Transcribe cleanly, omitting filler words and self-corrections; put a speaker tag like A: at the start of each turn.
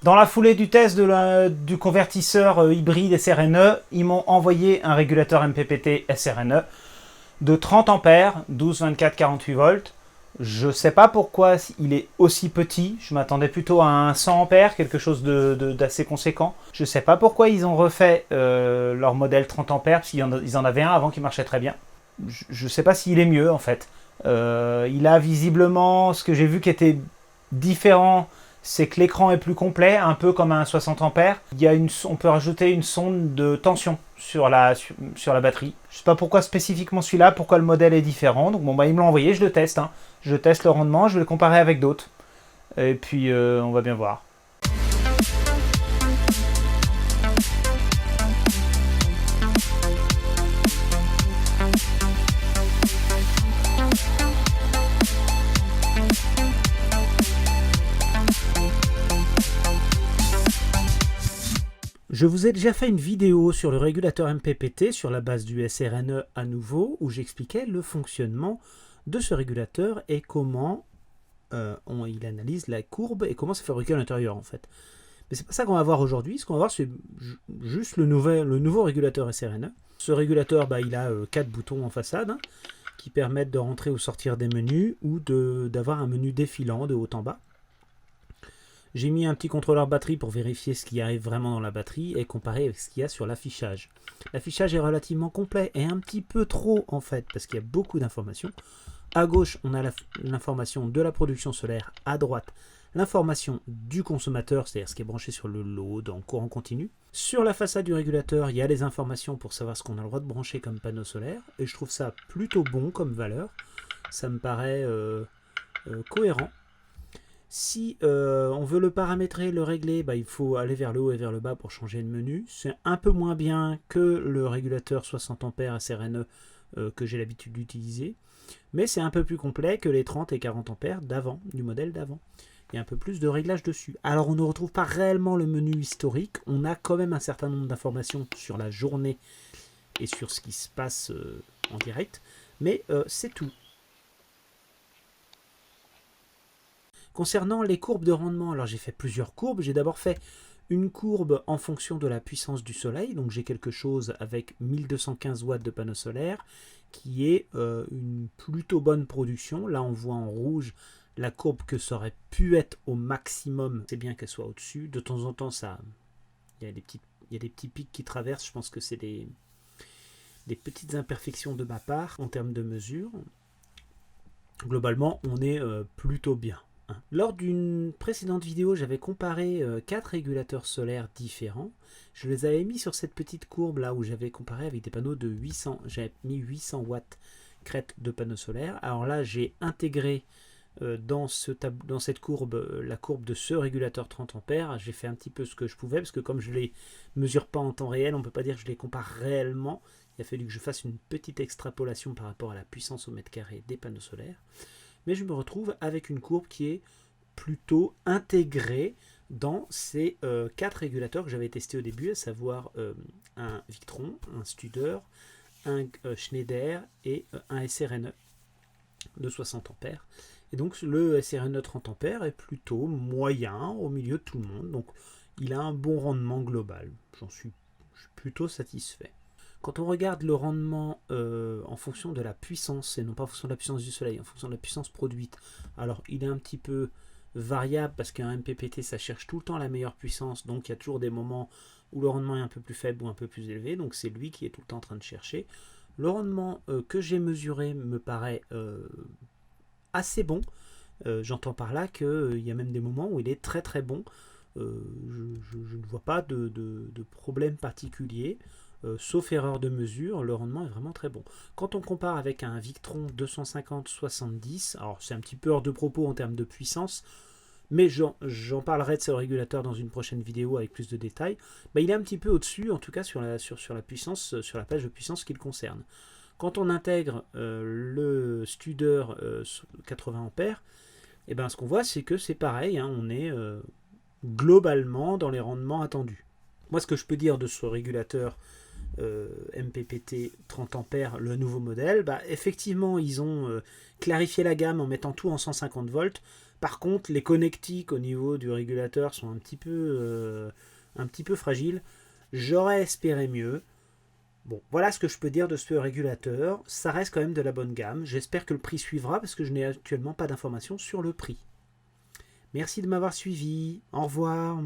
A: Dans la foulée du test du convertisseur hybride SRNE, ils m'ont envoyé un régulateur MPPT SRNE de 30 ampères, 12, 24, 48 volts. Je ne sais pas pourquoi il est aussi petit. Je m'attendais plutôt à un 100 ampères, quelque chose d'assez conséquent. Je ne sais pas pourquoi ils ont refait leur modèle 30 ampères, parce qu'ils en avaient un avant qui marchait très bien. Je ne sais pas s'il est mieux en fait. Il a visiblement ce que j'ai vu qui était différent, c'est que l'écran est plus complet, un peu comme un 60 ampères. On peut rajouter une sonde de tension sur la batterie. Je ne sais pas pourquoi spécifiquement celui-là, pourquoi le modèle est différent. Donc bon, ils me l'ont envoyé, je le teste. Je teste le rendement, je vais le comparer avec d'autres. Et puis on va bien voir. Je vous ai déjà fait une vidéo sur le régulateur MPPT sur la base du SRNE à nouveau, où j'expliquais le fonctionnement de ce régulateur et comment il analyse la courbe et comment c'est fabriqué à l'intérieur en fait. Mais c'est pas ça qu'on va voir aujourd'hui. Ce qu'on va voir, c'est juste le nouveau régulateur SRNE. Ce régulateur, il a 4 boutons en façade qui permettent de rentrer ou sortir des menus ou d'avoir un menu défilant de haut en bas. J'ai mis un petit contrôleur batterie pour vérifier ce qui arrive vraiment dans la batterie et comparer avec ce qu'il y a sur l'affichage. L'affichage est relativement complet et un petit peu trop en fait parce qu'il y a beaucoup d'informations. À gauche, on a l'information de la production solaire. À droite, l'information du consommateur, c'est-à-dire ce qui est branché sur le load en courant continu. Sur la façade du régulateur, il y a les informations pour savoir ce qu'on a le droit de brancher comme panneau solaire. Et je trouve ça plutôt bon comme valeur. Ça me paraît cohérent. Si on veut le paramétrer, le régler, il faut aller vers le haut et vers le bas pour changer de menu. C'est un peu moins bien que le régulateur 60 ampères SRNE que j'ai l'habitude d'utiliser. Mais c'est un peu plus complet que les 30 et 40 ampères d'avant, du modèle d'avant. Il y a un peu plus de réglages dessus. Alors on ne retrouve pas réellement le menu historique. On a quand même un certain nombre d'informations sur la journée et sur ce qui se passe en direct. Mais c'est tout. Concernant les courbes de rendement, alors j'ai fait plusieurs courbes. J'ai d'abord fait une courbe en fonction de la puissance du soleil. Donc j'ai quelque chose avec 1215 watts de panneau solaire qui est une plutôt bonne production. Là on voit en rouge la courbe que ça aurait pu être au maximum. C'est bien qu'elle soit au-dessus. De temps en temps, il y a des petits pics qui traversent. Je pense que c'est des petites imperfections de ma part en termes de mesure. Globalement, on est plutôt bien. Lors d'une précédente vidéo, j'avais comparé 4 régulateurs solaires différents. Je les avais mis sur cette petite courbe là où j'avais comparé avec des panneaux de 800. J'avais mis 800 watts crête de panneaux solaires. Alors là, j'ai intégré dans cette courbe la courbe de ce régulateur 30 ampères. J'ai fait un petit peu ce que je pouvais parce que comme je ne les mesure pas en temps réel, on ne peut pas dire que je les compare réellement. Il a fallu que je fasse une petite extrapolation par rapport à la puissance au mètre carré des panneaux solaires. Mais je me retrouve avec une courbe qui est plutôt intégrée dans ces 4 régulateurs que j'avais testés au début, à savoir un Victron, un Studer, un Schneider et un SRNE de 60 ampères. Et donc le SRNE 30 ampères est plutôt moyen au milieu de tout le monde. Donc il a un bon rendement global. Je suis plutôt satisfait. Quand on regarde le rendement en fonction de la puissance, et non pas en fonction de la puissance du soleil, en fonction de la puissance produite, alors il est un petit peu variable parce qu'un MPPT ça cherche tout le temps la meilleure puissance, donc il y a toujours des moments où le rendement est un peu plus faible ou un peu plus élevé, donc c'est lui qui est tout le temps en train de chercher. Le rendement que j'ai mesuré me paraît assez bon. J'entends par là qu'il y a même des moments où il est très très bon. Je ne vois pas de problème particulier. Sauf erreur de mesure, le rendement est vraiment très bon. Quand on compare avec un Victron 250-70, alors c'est un petit peu hors de propos en termes de puissance, mais j'en parlerai de ce régulateur dans une prochaine vidéo avec plus de détails, il est un petit peu au-dessus, en tout cas sur la puissance, sur la page de puissance qui le concerne. Quand on intègre le Studer 80 ampères, ce qu'on voit c'est que c'est pareil, on est globalement dans les rendements attendus. Moi ce que je peux dire de ce régulateur MPPT 30 ampères, le nouveau modèle, bah, effectivement, ils ont clarifié la gamme en mettant tout en 150 volts. Par contre, les connectiques au niveau du régulateur sont un petit peu fragiles. J'aurais espéré mieux. Bon, voilà ce que je peux dire de ce régulateur. Ça reste quand même de la bonne gamme. J'espère que le prix suivra parce que je n'ai actuellement pas d'informations sur le prix. Merci de m'avoir suivi. Au revoir.